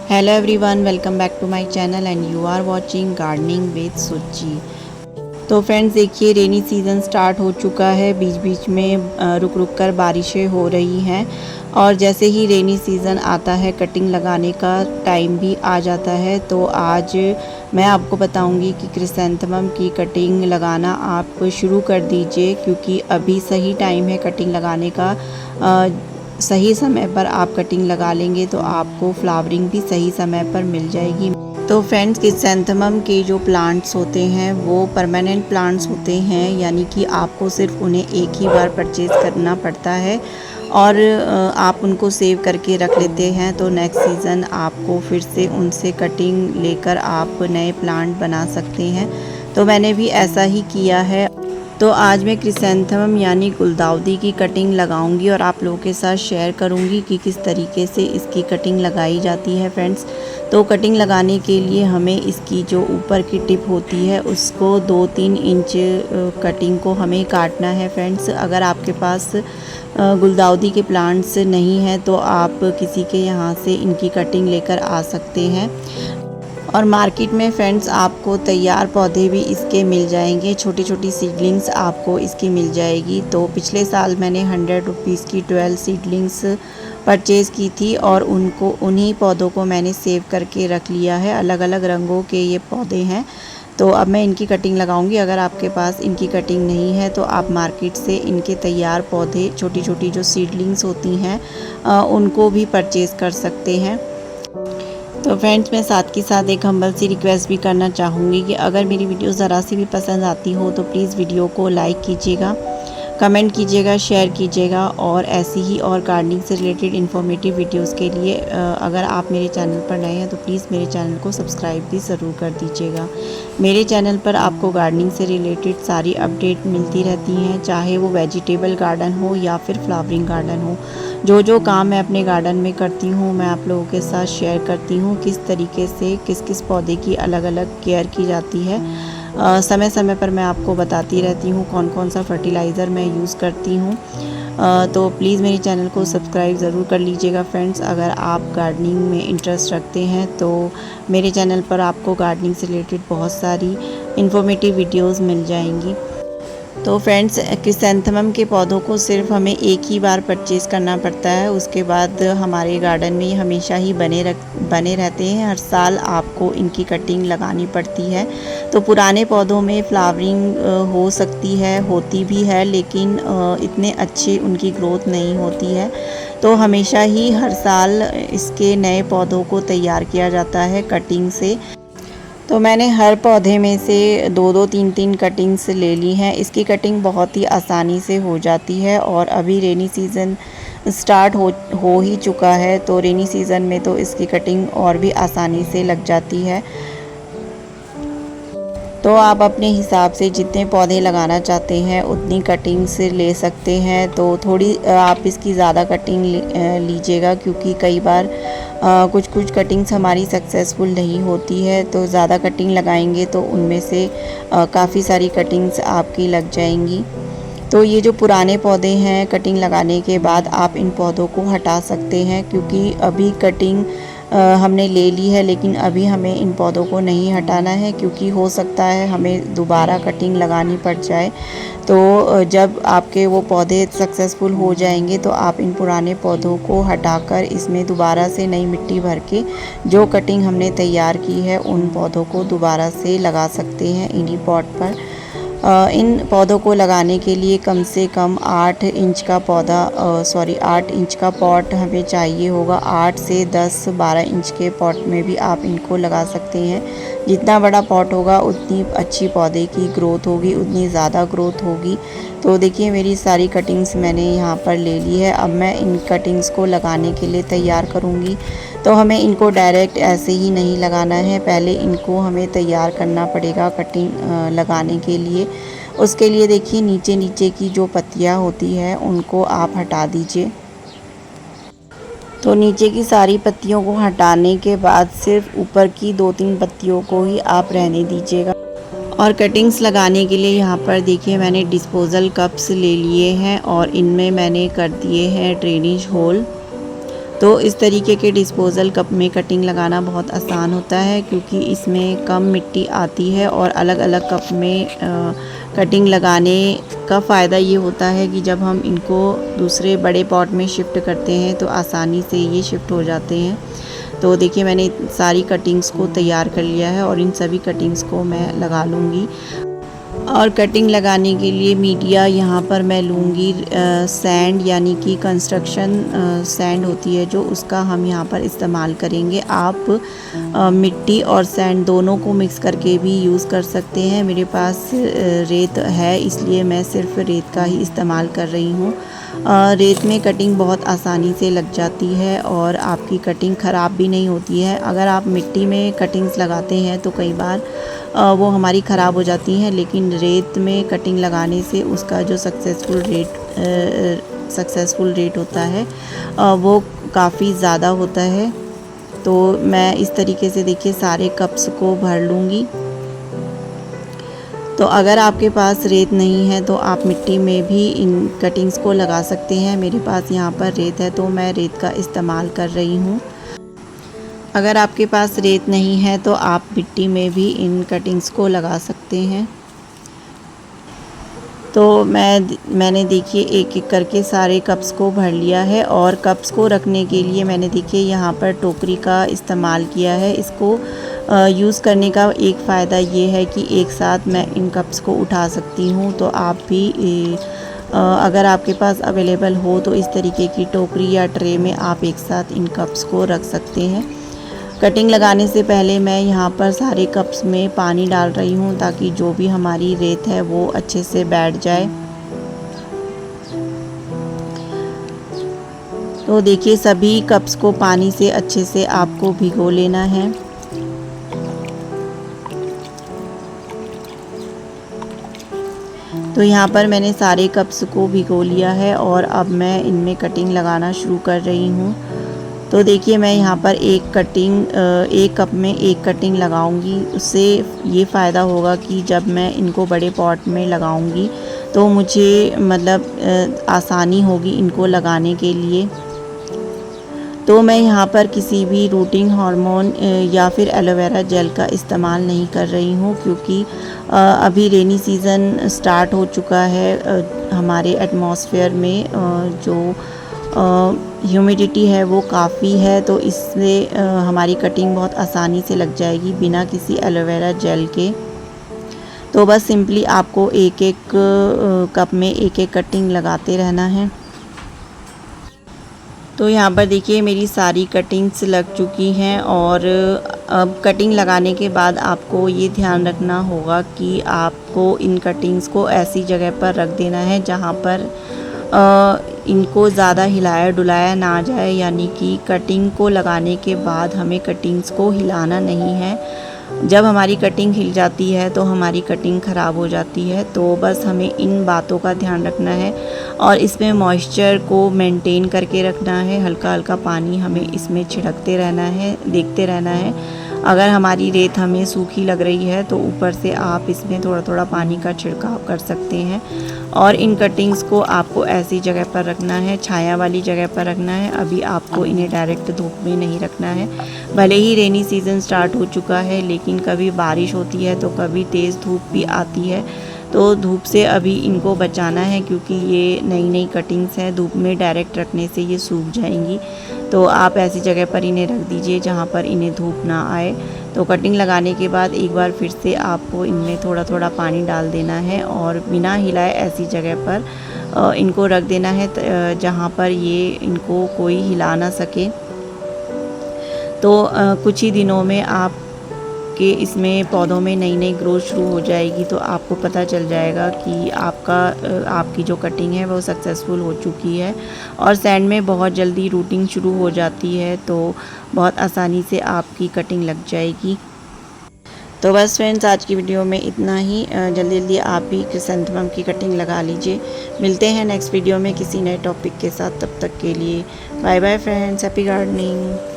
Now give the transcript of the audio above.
Hello everyone, welcome back to my channel and you are watching gardening with Suchi. तो friends देखिए, rainy season start हो चुका है। बीच बीच में रुक रुक कर बारिशें हो रही हैं और जैसे ही रेनी सीज़न आता है कटिंग लगाने का टाइम भी आ जाता है। तो आज मैं आपको बताऊंगी कि क्रिसैंथेमम की कटिंग लगाना आप शुरू कर दीजिए, क्योंकि अभी सही टाइम है कटिंग लगाने का। सही समय पर आप कटिंग लगा लेंगे तो आपको फ्लावरिंग भी सही समय पर मिल जाएगी। तो फ्रेंड्स, क्रिसैंथेमम के जो प्लांट्स होते हैं वो परमानेंट प्लांट्स होते हैं, यानी कि आपको सिर्फ उन्हें एक ही बार परचेज़ करना पड़ता है और आप उनको सेव करके रख लेते हैं। तो नेक्स्ट सीज़न आपको फिर से उनसे कटिंग लेकर आप नए प्लांट बना सकते हैं। तो मैंने भी ऐसा ही किया है। तो आज मैं क्रिसैंथेमम यानी गुलदाउदी की कटिंग लगाऊंगी और आप लोगों के साथ शेयर करूंगी कि किस तरीके से इसकी कटिंग लगाई जाती है फ्रेंड्स। तो कटिंग लगाने के लिए हमें इसकी जो ऊपर की टिप होती है उसको 2-3 इंच कटिंग को हमें काटना है फ्रेंड्स। अगर आपके पास गुलदाउदी के प्लांट्स नहीं हैं तो आप किसी के यहाँ से इनकी कटिंग लेकर आ सकते हैं। और मार्केट में फ्रेंड्स आपको तैयार पौधे भी इसके मिल जाएंगे, छोटी छोटी सीडलिंग्स आपको इसकी मिल जाएगी। तो पिछले साल मैंने 100 रुपीज़ की 12 सीडलिंग्स परचेज़ की थी और उन्हीं पौधों को मैंने सेव करके रख लिया है। अलग अलग रंगों के ये पौधे हैं। तो अब मैं इनकी कटिंग लगाऊंगी। अगर आपके पास इनकी कटिंग नहीं है तो आप मार्केट से इनके तैयार पौधे, छोटी छोटी जो सीडलिंग्स होती हैं उनको भी परचेज़ कर सकते हैं। तो फ्रेंड्स, मैं साथ के साथ एक हम्बल सी रिक्वेस्ट भी करना चाहूँगी कि अगर मेरी वीडियो ज़रा सी भी पसंद आती हो तो प्लीज़ वीडियो को लाइक कीजिएगा, कमेंट कीजिएगा, शेयर कीजिएगा। और ऐसी ही और गार्डनिंग से रिलेटेड इन्फॉर्मेटिव वीडियोस के लिए अगर आप मेरे चैनल पर नए हैं तो प्लीज़ मेरे चैनल को सब्सक्राइब भी ज़रूर कर दीजिएगा। मेरे चैनल पर आपको गार्डनिंग से रिलेटेड सारी अपडेट मिलती रहती हैं, चाहे वो वेजिटेबल गार्डन हो या फिर फ्लावरिंग गार्डन हो। जो जो काम मैं अपने गार्डन में करती हूँ मैं आप लोगों के साथ शेयर करती हूँ, किस तरीके से किस किस पौधे की अलग अलग केयर की जाती है। समय समय पर मैं आपको बताती रहती हूँ कौन कौन सा फर्टिलाइज़र मैं यूज़ करती हूँ। तो प्लीज़ मेरे चैनल को सब्सक्राइब ज़रूर कर लीजिएगा फ्रेंड्स। अगर आप गार्डनिंग में इंटरेस्ट रखते हैं तो मेरे चैनल पर आपको गार्डनिंग से रिलेटेड बहुत सारी इन्फॉर्मेटिव वीडियोज़ मिल जाएंगी। तो फ्रेंड्स, क्रिसैंथेमम के पौधों को सिर्फ हमें एक ही बार परचेज़ करना पड़ता है, उसके बाद हमारे गार्डन में हमेशा ही बने रहते हैं। हर साल आपको इनकी कटिंग लगानी पड़ती है। तो पुराने पौधों में फ्लावरिंग हो सकती है, होती भी है, लेकिन इतने अच्छे उनकी ग्रोथ नहीं होती है। तो हमेशा ही हर साल इसके नए पौधों को तैयार किया जाता है कटिंग से। तो मैंने हर पौधे में से 2-2, 3-3 कटिंग्स ले ली हैं। इसकी कटिंग बहुत ही आसानी से हो जाती है और अभी रेनी सीज़न स्टार्ट हो ही चुका है, तो रेनी सीज़न में तो इसकी कटिंग और भी आसानी से लग जाती है। तो आप अपने हिसाब से जितने पौधे लगाना चाहते हैं उतनी कटिंग्स ले सकते हैं। तो थोड़ी आप इसकी ज़्यादा कटिंग लीजिएगा, क्योंकि कई बार कुछ कुछ कटिंग्स हमारी सक्सेसफुल नहीं होती है। तो ज़्यादा कटिंग लगाएंगे तो उनमें से काफ़ी सारी कटिंग्स आपकी लग जाएंगी। तो ये जो पुराने पौधे हैं, कटिंग लगाने के बाद आप इन पौधों को हटा सकते हैं, क्योंकि अभी कटिंग हमने ले ली है, लेकिन अभी हमें इन पौधों को नहीं हटाना है, क्योंकि हो सकता है हमें दोबारा कटिंग लगानी पड़ जाए। तो जब आपके वो पौधे सक्सेसफुल हो जाएंगे तो आप इन पुराने पौधों को हटाकर इसमें दोबारा से नई मिट्टी भर के जो कटिंग हमने तैयार की है उन पौधों को दोबारा से लगा सकते हैं इन्हीं पॉट पर। इन पौधों को लगाने के लिए कम से कम 8 इंच का 8 इंच का पॉट हमें चाहिए होगा। 8 से 10-12 इंच के पॉट में भी आप इनको लगा सकते हैं। जितना बड़ा पॉट होगा उतनी अच्छी पौधे की ग्रोथ होगी, उतनी ज़्यादा ग्रोथ होगी। तो देखिए, मेरी सारी कटिंग्स मैंने यहाँ पर ले ली है। अब मैं इन कटिंग्स को लगाने के लिए तैयार करूँगी। तो हमें इनको डायरेक्ट ऐसे ही नहीं लगाना है, पहले इनको हमें तैयार करना पड़ेगा कटिंग लगाने के लिए। उसके लिए देखिए, नीचे नीचे की जो पत्तियाँ होती हैं उनको आप हटा दीजिए। तो नीचे की सारी पत्तियों को हटाने के बाद सिर्फ ऊपर की 2-3 पत्तियों को ही आप रहने दीजिएगा। और कटिंग्स लगाने के लिए यहाँ पर देखिए, मैंने डिस्पोज़ल कप्स ले लिए हैं और इनमें मैंने कर दिए हैं ड्रेनेज होल। तो इस तरीके के डिस्पोज़ल कप में कटिंग लगाना बहुत आसान होता है, क्योंकि इसमें कम मिट्टी आती है। और अलग अलग कप में कटिंग लगाने का फ़ायदा ये होता है कि जब हम इनको दूसरे बड़े पॉट में शिफ्ट करते हैं तो आसानी से ये शिफ्ट हो जाते हैं। तो देखिए मैंने सारी कटिंग्स को तैयार कर लिया है और इन सभी कटिंग्स को मैं लगा लूँगी। और कटिंग लगाने के लिए मीडिया यहाँ पर मैं लूँगी सैंड, यानी कि कंस्ट्रक्शन सैंड होती है जो, उसका हम यहाँ पर इस्तेमाल करेंगे। आप मिट्टी और सैंड दोनों को मिक्स करके भी यूज़ कर सकते हैं। मेरे पास रेत है, इसलिए मैं सिर्फ रेत का ही इस्तेमाल कर रही हूँ। रेत में कटिंग बहुत आसानी से लग जाती है और आपकी कटिंग ख़राब भी नहीं होती है। अगर आप मिट्टी में कटिंग्स लगाते हैं तो कई बार वो हमारी ख़राब हो जाती हैं, लेकिन रेत में कटिंग लगाने से उसका जो सक्सेसफुल रेट होता है वो काफ़ी ज़्यादा होता है। तो मैं इस तरीके से देखिए सारे कप्स को भर लूँगी। तो अगर आपके पास रेत नहीं है तो आप मिट्टी में भी इन कटिंग्स को लगा सकते हैं। मेरे पास यहाँ पर रेत है तो मैं रेत का इस्तेमाल कर रही हूँ। अगर आपके पास रेत नहीं है तो आप मिट्टी में भी इन कटिंग्स को लगा सकते हैं। तो मैंने देखिए एक एक करके सारे कप्स को भर लिया है। और कप्स को रखने के लिए मैंने देखिए यहाँ पर टोकरी का इस्तेमाल किया है। इसको यूज़ करने का एक फ़ायदा ये है कि एक साथ मैं इन कप्स को उठा सकती हूँ। तो आप भी अगर आपके पास अवेलेबल हो तो इस तरीके की टोकरी या ट्रे में आप एक साथ इन कप्स को रख सकते हैं। कटिंग लगाने से पहले मैं यहाँ पर सारे कप्स में पानी डाल रही हूँ, ताकि जो भी हमारी रेत है वो अच्छे से बैठ जाए। तो देखिए सभी कप्स को पानी से अच्छे से आपको भिगो लेना है। तो यहाँ पर मैंने सारे कप्स को भिगो लिया है और अब मैं इनमें कटिंग लगाना शुरू कर रही हूँ। तो देखिए मैं यहाँ पर एक कप में एक कटिंग लगाऊंगी। उससे ये फ़ायदा होगा कि जब मैं इनको बड़े पॉट में लगाऊंगी तो मुझे मतलब आसानी होगी इनको लगाने के लिए। तो मैं यहाँ पर किसी भी रूटिंग हार्मोन या फिर एलोवेरा जेल का इस्तेमाल नहीं कर रही हूँ, क्योंकि अभी रेनी सीज़न स्टार्ट हो चुका है। हमारे एटमॉस्फेयर में जो ह्यूमिडिटी है वो काफ़ी है, तो इससे हमारी कटिंग बहुत आसानी से लग जाएगी बिना किसी एलोवेरा जेल के। तो बस सिंपली आपको एक एक कप में एक एक कटिंग लगाते रहना है। तो यहाँ पर देखिए मेरी सारी कटिंग्स लग चुकी हैं। और अब कटिंग लगाने के बाद आपको ये ध्यान रखना होगा कि आपको इन कटिंग्स को ऐसी जगह पर रख देना है जहाँ पर इनको ज़्यादा हिलाया डुलाया ना जाए, यानी कि कटिंग को लगाने के बाद हमें कटिंग्स को हिलाना नहीं है। जब हमारी कटिंग हिल जाती है तो हमारी कटिंग ख़राब हो जाती है। तो बस हमें इन बातों का ध्यान रखना है और इसमें मॉइस्चर को मेंटेन करके रखना है। हल्का हल्का पानी हमें इसमें छिड़कते रहना है, देखते रहना है। अगर हमारी रेत हमें सूखी लग रही है तो ऊपर से आप इसमें थोड़ा थोड़ा पानी का छिड़काव कर सकते हैं। और इन कटिंग्स को आपको ऐसी जगह पर रखना है, छाया वाली जगह पर रखना है। अभी आपको इन्हें डायरेक्ट धूप में नहीं रखना है। भले ही रेनी सीज़न स्टार्ट हो चुका है, लेकिन कभी बारिश होती है तो कभी तेज़ धूप भी आती है। तो धूप से अभी इनको बचाना है, क्योंकि ये नई नई कटिंग्स हैं, धूप में डायरेक्ट रखने से ये सूख जाएंगी। तो आप ऐसी जगह पर इन्हें रख दीजिए जहाँ पर इन्हें धूप ना आए। तो कटिंग लगाने के बाद एक बार फिर से आपको इनमें थोड़ा थोड़ा पानी डाल देना है और बिना हिलाए ऐसी जगह पर इनको रख देना है जहाँ पर ये इनको कोई हिला ना सके। तो कुछ ही दिनों में आपके इसमें पौधों में नई नई ग्रोथ शुरू हो जाएगी। तो आपको पता चल जाएगा कि आपकी जो कटिंग है वो सक्सेसफुल हो चुकी है। और सैंड में बहुत जल्दी रूटिंग शुरू हो जाती है, तो बहुत आसानी से आपकी कटिंग लग जाएगी। तो बस फ्रेंड्स आज की वीडियो में इतना ही। जल्दी जल्दी आप भी क्रिसैंथेमम की कटिंग लगा लीजिए। मिलते हैं नेक्स्ट वीडियो में किसी नए टॉपिक के साथ। तब तक के लिए bye bye friends, happy gardening.